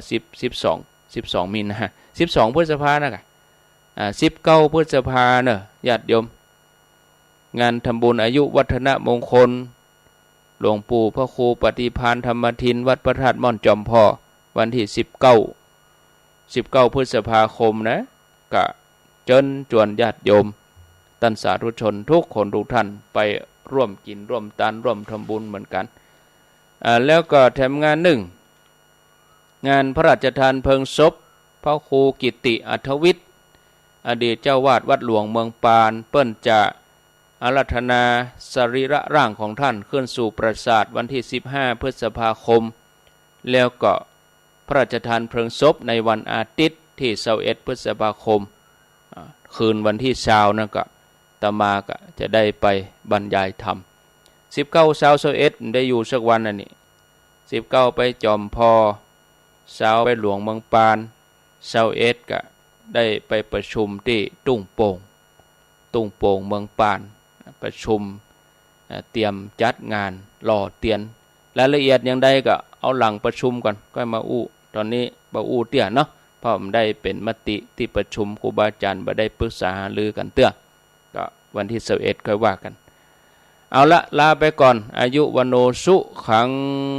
[SPEAKER 1] 12 มีนา12 พฤษภานะกะ19 พฤษภาเนอะญาติโยมงานทำบุญอายุวัฒนมงคลหลวงปู่พระครูปฏิภาณธรรมทินวัดพระธาตุม่อนจอมพ่อวันที่19 พฤษภาคมนะกะเชิญชวนญาติโยมท่านสาธุชนทุกคนทุกท่านไปร่วมกินร่วมทานร่วมทำบุญเหมือนกันแล้วก็แถมงานหนึ่งงานพระราชทานเพลิงศพพระครูกิติอัธวิทย์อดีตเจ้าวาดวัดหลวงเมืองปานเปิ้นจะอาราธนาสรีระร่างของท่านขึ้นสู่ปราสาทวันที่15 พฤษภาคมแล้วก็พระราชทานเพลิงศพในวันอาทิตย์ที่21 พฤษภาคมคืนวันที่20นั่นก็ตมาก็จะได้ไปบรรยายธรรม19 21ได้อยู่สักวันอันนี้19ไปจอมพอ20ไปหลวงเมืองปาน21ก็ได้ไปประชุมที่ตุ้งโป่งเมืองปานประชุมเตรียมจัดงานรอเตียนรายละเอียดอย่างใดก็เอาหลังประชุมก่อนก็มาอู้ตอนนี้บ่อู้เตี้ยเนาะเพราะมันได้เป็นมติที่ประชุมครูบาอาจารย์บ่ได้ปรึกษาหารือกันเตื้อก็วันที่21ค่อยว่ากันเอาละลาไปก่อนอายุวโนสุขัง